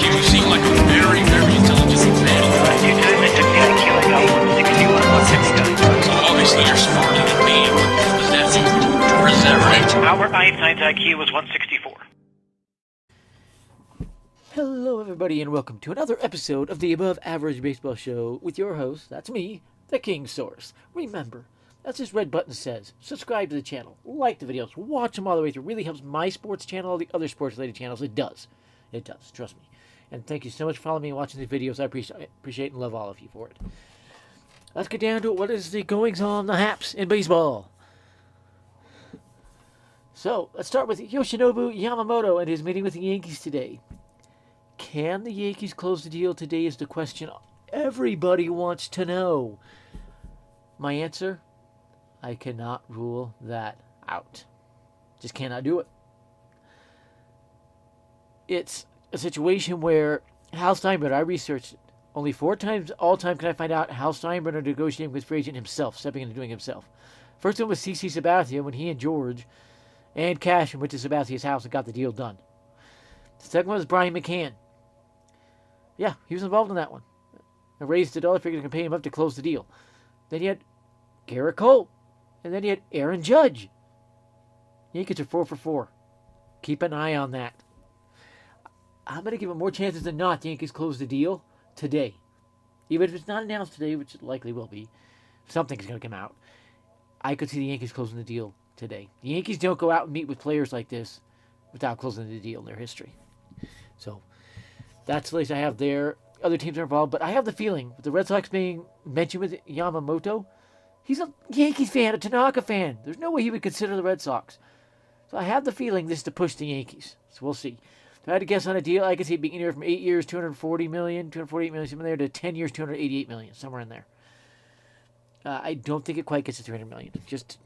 You seem like a very, very intelligent man. You did. It took me IQ. I got 161, 169. So obviously you're smarter than me. Is that right? Albert Einstein's IQ was 164. Hello, everybody, and welcome to another episode of the Above Average Baseball Show with your host, that's me, the King Source. Remember, as this red button says, subscribe to the channel, like the videos, watch them all the way through. It really helps my sports channel, all the other sports-related channels. It does. It does, trust me. And thank you so much for following me and watching these videos. I appreciate and love all of you for it. Let's get down to what is the goings-on, the haps in baseball. So, let's start with Yoshinobu Yamamoto and his meeting with the Yankees today. Can the Yankees close the deal today is the question everybody wants to know. My answer, I cannot rule that out. Just cannot do it. It's a situation where Hal Steinbrenner, I researched it, only 4 times all time can I find out Hal Steinbrenner negotiating with free agent himself, stepping in and doing it himself. First one was CC Sabathia when he and George and Cashman went to Sabathia's house and got the deal done. The second one was Brian McCann. Yeah, he was involved in that one. I raised the dollar figure to pay him up to close the deal. Then you had Garrett Cole. And then you had Aaron Judge. Yankees are 4 for 4. Keep an eye on that. I'm going to give it more chances than not the Yankees close the deal today. Even if it's not announced today, which it likely will be, something's going to come out. I could see the Yankees closing the deal today. The Yankees don't go out and meet with players like this without closing the deal in their history. So, that's the least I have there. Other teams are involved, but I have the feeling, with the Red Sox being mentioned with Yamamoto, he's a Yankees fan, a Tanaka fan. There's no way he would consider the Red Sox. So I have the feeling this is to push the Yankees. So we'll see. If I had to guess on a deal, I could see it being anywhere from 8 years, $248 million, somewhere there, to 10 years, $288 million, somewhere in there. I don't think it quite gets to $300 million. Just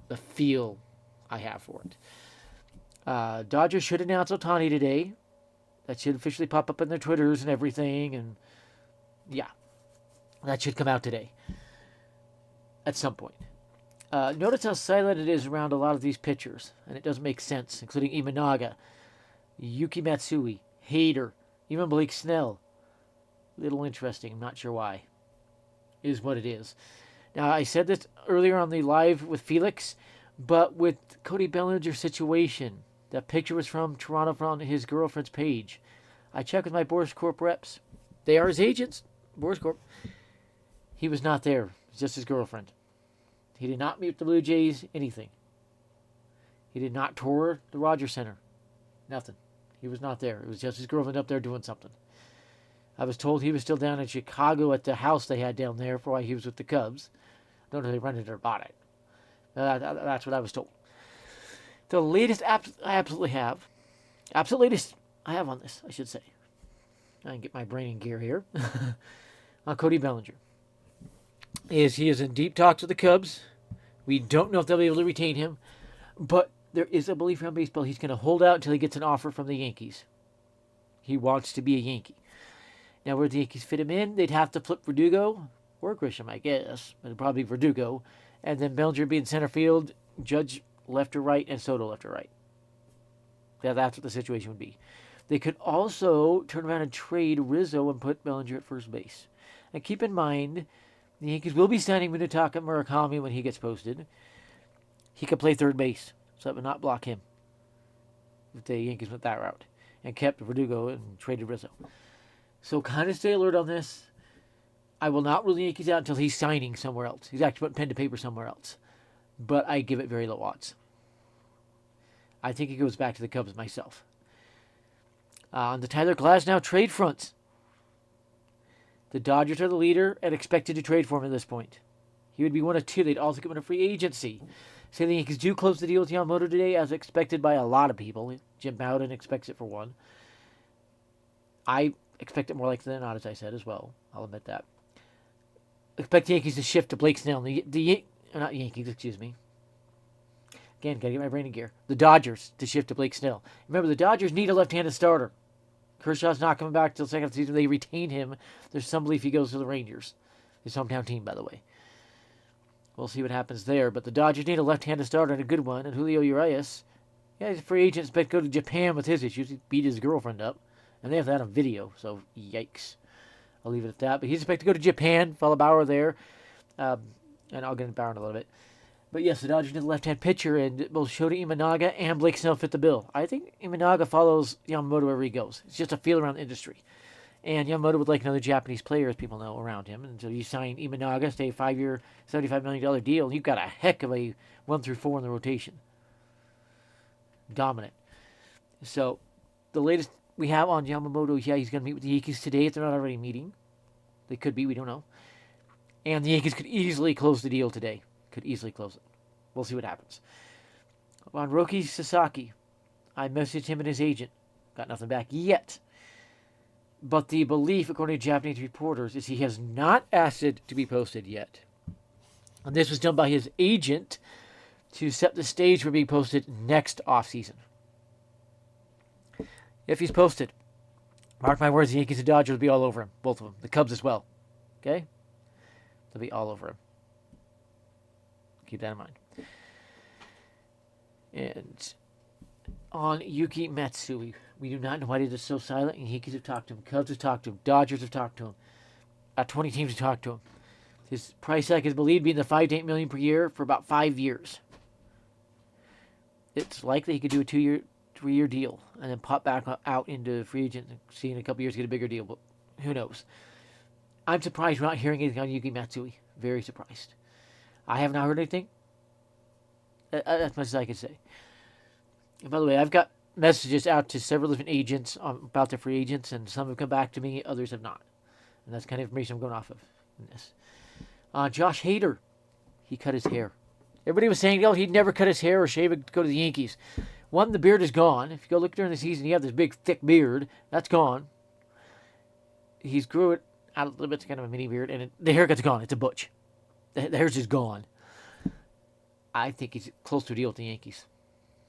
the feel I have for it. Dodgers should announce Ohtani today. That should officially pop up in their Twitters and everything. And yeah, that should come out today at some point. Notice how silent it is around a lot of these pitchers, and it doesn't make sense, including Imanaga, Yuki Matsui, Hader, even Blake Snell. Little interesting, I'm not sure why. Is what it is. Now, I said this earlier on the live with Felix, but with Cody Bellinger's situation, that picture was from Toronto from his girlfriend's page. I checked with my Boris Corp reps. They are his agents, Boris Corp. He was not there. It was just his girlfriend. He did not meet with the Blue Jays, anything. He did not tour the Rogers Center. Nothing. He was not there. It was just his girlfriend up there doing something. I was told he was still down in Chicago at the house they had down there for why he was with the Cubs. I don't know if they rented it or bought it. That's what I was told. The latest I absolutely have, absolute latest I have on this, I should say. I can get my brain in gear here. On Cody Bellinger. He is in deep talks with the Cubs. We don't know if they'll be able to retain him, but there is a belief around baseball he's going to hold out until he gets an offer from the Yankees. He wants to be a Yankee. Now, where the Yankees fit him in, they'd have to flip Verdugo or Grisham, I guess, but it'd probably be Verdugo, and then Bellinger be in center field, Judge left or right, and Soto left or right. Yeah, that's what the situation would be. They could also turn around and trade Rizzo and put Bellinger at first base. And keep in mind, the Yankees will be signing Minutaka Murakami when he gets posted. He could play third base, so that would not block him if the Yankees went that route and kept Verdugo and traded Rizzo. So kind of stay alert on this. I will not rule the Yankees out until he's signing somewhere else. He's actually putting pen to paper somewhere else. But I give it very low odds. I think he goes back to the Cubs myself. On the Tyler Glasnow trade front, the Dodgers are the leader and expected to trade for him at this point. He would be one of two. They'd also give him a free agency. Say the Yankees do close the deal with Yamamoto today, as expected by a lot of people. Jim Bowden expects it for one. I expect it more likely than not, as I said as well. I'll admit that. Expect the Yankees to shift to Blake Snell. Not Yankees, excuse me. Again, gotta get my brain in gear. The Dodgers to shift to Blake Snell. Remember, the Dodgers need a left-handed starter. Kershaw's not coming back till the second half of the season. They retain him. There's some belief he goes to the Rangers. His hometown team, by the way. We'll see what happens there. But the Dodgers need a left-handed starter and a good one. And Julio Urias, yeah, he's a free agent. Expect to go to Japan with his issues. He beat his girlfriend up And they have that on video, so yikes. I'll leave it at that. But he's expected to go to Japan, follow Bauer there. And I'll get into Bauer in a little bit. But yes, the Dodgers need a left-hand pitcher, and both Shota Imanaga and Blake Snell fit the bill. I think Imanaga follows Yamamoto wherever he goes. It's just a feel around the industry. And Yamamoto would like another Japanese player, as people know, around him. And so you sign Imanaga, stay a 5-year, $75 million deal, and you've got a heck of a 1 through 4 in the rotation. Dominant. So the latest we have on Yamamoto, yeah, he's going to meet with the Yankees today if they're not already meeting. They could be, we don't know. And the Yankees could easily close the deal today. Could easily close it. We'll see what happens. On Roki Sasaki, I messaged him and his agent. Got nothing back yet. But the belief, according to Japanese reporters, is he has not asked it to be posted yet. And this was done by his agent to set the stage for being posted next offseason. If he's posted, mark my words, the Yankees and Dodgers will be all over him. Both of them. The Cubs as well. Okay? They'll be all over him. Keep that in mind. And on Yuki Matsui, we do not know why it is so silent. Yankees have talked to him. Cubs have talked to him. Dodgers have talked to him. 20 teams have talked to him. His price tag is believed to be in the $5 to $8 million per year for about 5 years. It's likely he could do a 2-year, 3-year deal and then pop back out into free agent and see in a couple years get a bigger deal. But who knows? I'm surprised we're not hearing anything on Yuki Matsui. Very surprised. I have not heard anything. That's much as I can say. And by the way, I've got messages out to several different agents about their free agents, and some have come back to me, others have not. And that's the kind of information I'm going off of in this. Josh Hader, he cut his hair. Everybody was saying, oh, he'd never cut his hair or shave it to go to the Yankees. One, the beard is gone. If you go look during the season, you have this big, thick beard. That's gone. He's grew it out a little bit, it's kind of a mini beard, and the haircut's gone. It's a butch. The hair's just gone. I think he's close to a deal with the Yankees.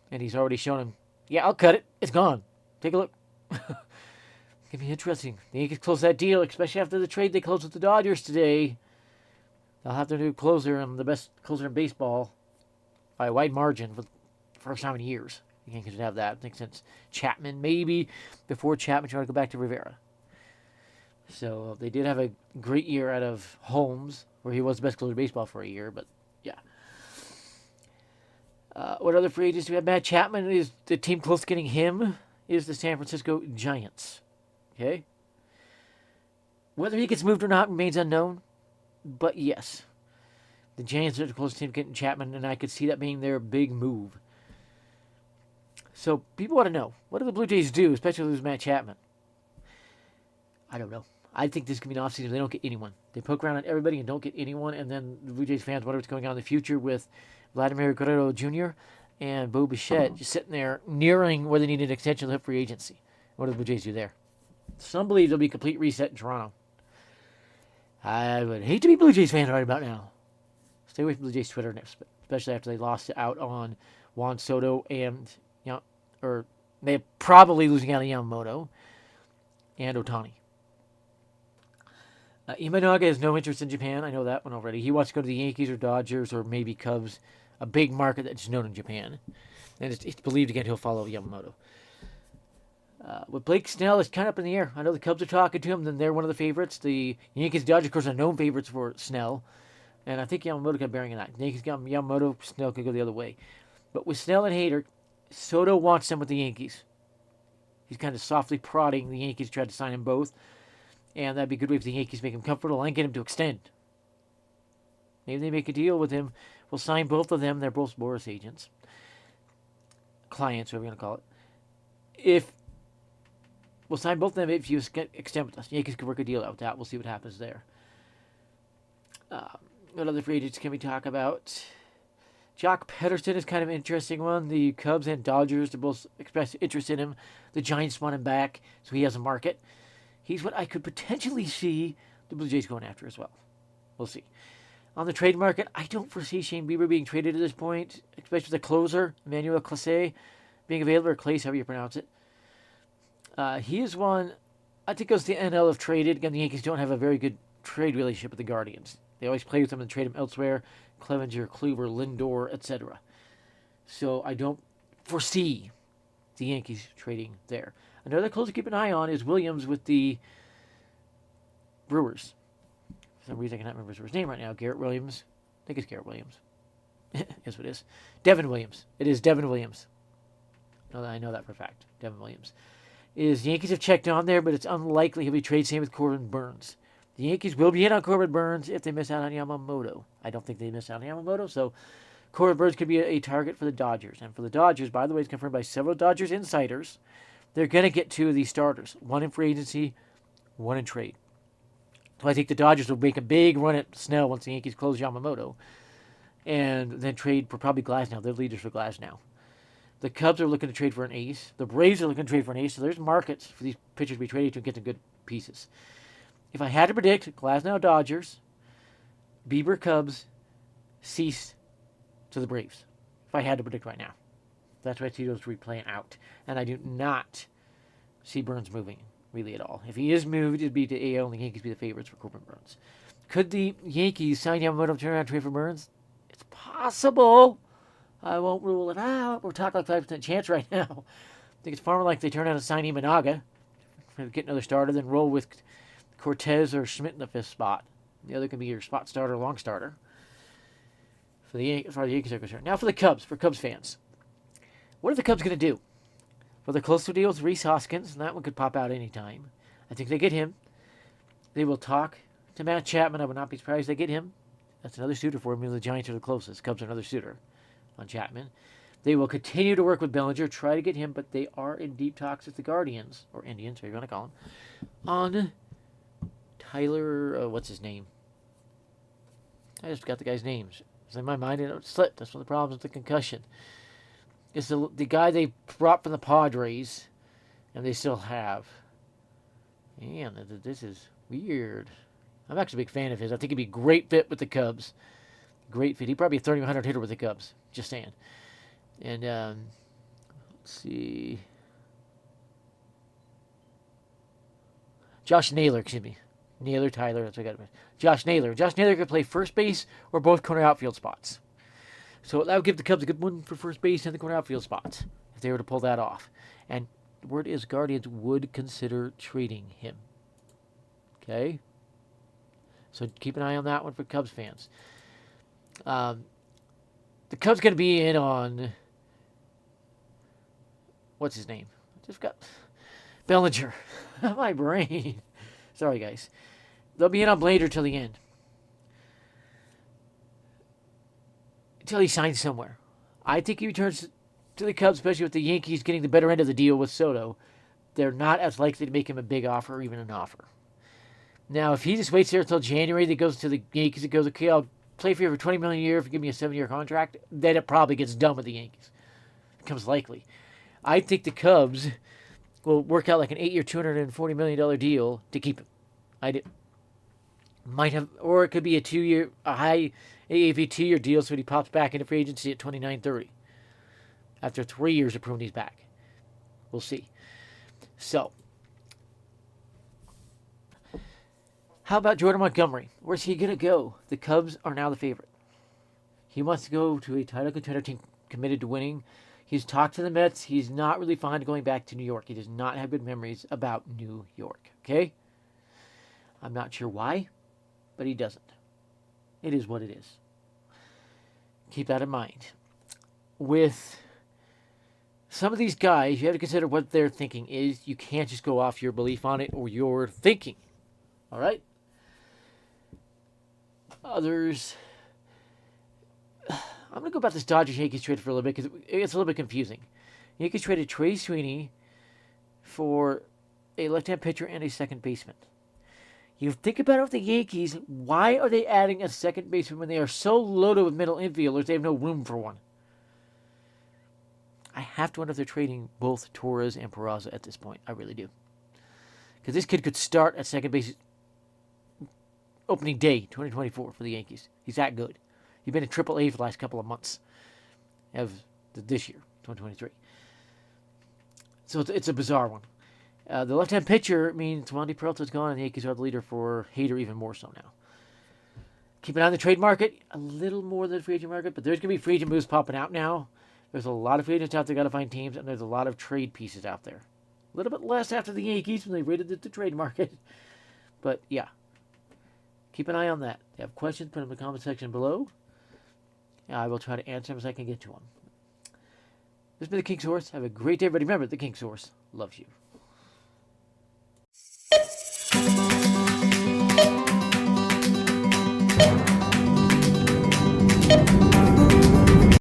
And he's already shown him, yeah, I'll cut it. It's gone. Take a look. It's going to be interesting. The Yankees close that deal, especially after the trade they closed with the Dodgers today. They'll have their new closer and the best closer in baseball by a wide margin for the first time in years. The Yankees would have that, I think, since Chapman. Maybe before Chapman tried to go back to Rivera. So they did have a great year out of Holmes, where he was the best closer in baseball for a year, but yeah. What other free agents do we have? Matt Chapman is the team close to getting him is the San Francisco Giants. Okay? Whether he gets moved or not remains unknown, but yes. The Giants are the closest team to getting Chapman, and I could see that being their big move. So people want to know, what do the Blue Jays do, especially lose Matt Chapman? I don't know. I think this could be an offseason if they don't get anyone. They poke around on everybody and don't get anyone, and then the Blue Jays fans wonder what's going on in the future with Vladimir Guerrero Jr. and Bo Bichette just sitting there nearing where they need an extension of the free agency. What do the Blue Jays do there? Some believe there'll be a complete reset in Toronto. I would hate to be Blue Jays fan right about now. Stay away from Blue Jays Twitter, especially after they lost out on Juan Soto and, or they're probably losing out on Yamamoto and Ohtani. Imanaga has no interest in Japan. I know that one already. He wants to go to the Yankees or Dodgers or maybe Cubs, a big market that's known in Japan. And it's believed, again, he'll follow Yamamoto. With Blake Snell, it's kind of up in the air. I know the Cubs are talking to him, then they're one of the favorites. The Yankees and Dodgers, of course, are known favorites for Snell. And I think Yamamoto got bearing in that. The Yankees got Yamamoto, Snell could go the other way. But with Snell and Hader, Soto wants them with the Yankees. He's kind of softly prodding the Yankees to try to sign them both. And that'd be a good way for the Yankees to make him comfortable and get him to extend. Maybe they make a deal with him. We'll sign both of them. They're both Boris agents. Clients, whatever you're going to call it. We'll sign both of them if you extend with us. The Yankees could work a deal out with that. We'll see what happens there. What other free agents can we talk about? Jock Pederson is kind of an interesting one. The Cubs and Dodgers, they both expressed interest in him. The Giants want him back, so he has a market. He's what I could potentially see the Blue Jays going after as well. We'll see. On the trade market, I don't foresee Shane Bieber being traded at this point, especially the closer, Emmanuel Clase, being available, or Clase, however you pronounce it. He is one, I think goes to the NL if traded. Again, the Yankees don't have a very good trade relationship with the Guardians. They always play with them and trade them elsewhere. Clevenger, Kluber, Lindor, etc. So I don't foresee the Yankees trading there. Another close to keep an eye on is Williams with the Brewers. For some reason, I cannot remember his name right now. Garrett Williams. I think it's Garrett Williams. Yes, it is. Devin Williams. It is Devin Williams. No, I know that for a fact. Devin Williams. Yankees have checked on there, but it's unlikely he'll be traded. Same with Corbin Burns. The Yankees will be in on Corbin Burns if they miss out on Yamamoto. I don't think they miss out on Yamamoto, so Corbin Burns could be a target for the Dodgers. And for the Dodgers, by the way, it's confirmed by several Dodgers insiders, they're going to get two of these starters. One in free agency, one in trade. So I think the Dodgers will make a big run at Snell once the Yankees close Yamamoto. And then trade for probably Glasnow. They're leaders for Glasnow. The Cubs are looking to trade for an ace. The Braves are looking to trade for an ace. So there's markets for these pitchers to be traded to and get some good pieces. If I had to predict, Glasnow Dodgers, Bieber Cubs, Cease to the Braves. If I had to predict right now. That's what I see those three playing out. And I do not see Burns moving really at all. If he is moved, it'd be to AL and the Yankees be the favorites for Corbin Burns. Could the Yankees sign Yamamoto, turn around and trade for Burns? It's possible. I won't rule it out. We're talking like 5% chance right now. I think it's far more like they turn out and sign Imanaga, get another starter, then roll with Cortez or Schmidt in the fifth spot. The other can be your spot starter, long starter. For the Yankees are concerned. Now for the Cubs, for Cubs fans. What are the Cubs going to do? Well, they're close to a deal with Rhys Hoskins, and that one could pop out anytime. I think they get him. They will talk to Matt Chapman. I would not be surprised if they get him. That's another suitor for him. The Giants are the closest. Cubs are another suitor on Chapman. They will continue to work with Bellinger, try to get him, but they are in deep talks with the Guardians, or Indians, whatever you want to call them, on Tyler, what's his name? I just forgot the guy's name. It's in my mind, and it slipped. That's one of the problems with the concussion. It's the guy they brought from the Padres, and they still have. Man, this is weird. I'm actually a big fan of his. I think he'd be a great fit with the Cubs. Great fit. He'd probably be a 3,100 hitter with the Cubs. Just saying. And, let's see. Josh Naylor, excuse me. Tyler, that's what I got. Josh Naylor. Josh Naylor could play first base or both corner outfield spots. So that would give the Cubs a good one for first base and the corner outfield spots if they were to pull that off. And the word is Guardians would consider trading him. Okay? So keep an eye on that one for Cubs fans. The Cubs going to be in on, what's his name? Just got Bellinger. My brain. Sorry, guys. They'll be in on Blader till the end. Until he signs somewhere. I think he returns to the Cubs, especially with the Yankees getting the better end of the deal with Soto. They're not as likely to make him a big offer or even an offer. Now, if he just waits there until January, that goes to the Yankees, it goes, okay, I'll play for you for $20 million a year if you give me a 7-year contract, then it probably gets done with the Yankees. It becomes likely. I think the Cubs will work out like an 8-year, $240 million deal to keep him. Might have, or it could be a high AAV 2-year deal, so he pops back into free agency at 29-30 after 3 years of proving he's back. We'll see. So, how about Jordan Montgomery? Where's he going to go? The Cubs are now the favorite. He wants to go to a title contender team committed to winning. He's talked to the Mets. He's not really fond of going back to New York. He does not have good memories about New York. Okay? I'm not sure why, but he doesn't. It is what it is. Keep that in mind. With some of these guys, you have to consider what their thinking is. You can't just go off your belief on it or your thinking. All right? Others. I'm going to go about this Dodgers-Yankees trade for a little bit because it's a little bit confusing. Yankees traded Trey Sweeney for a left-hand pitcher and a second baseman. You think about it with the Yankees, why are they adding a second baseman when they are so loaded with middle infielders they have no room for one? I have to wonder if they're trading both Torres and Peraza at this point. I really do. Because this kid could start at second base opening day, 2024 for the Yankees. He's that good. He's been in AAA for the last couple of months of this year, 2023. So it's a bizarre one. The left-hand pitcher means Wandy Peralta's gone, and the Yankees are the leader for Hader even more so now. Keep an eye on the trade market, a little more than the free agent market, but there's going to be free agent moves popping out now. There's a lot of free agents out there got to find teams, and there's a lot of trade pieces out there. A little bit less after the Yankees when they raided the trade market. But yeah, keep an eye on that. If you have questions, put them in the comment section below. And I will try to answer them as I can get to them. This has been the King's Horse. Have a great day, everybody. Remember, the King's Horse loves you.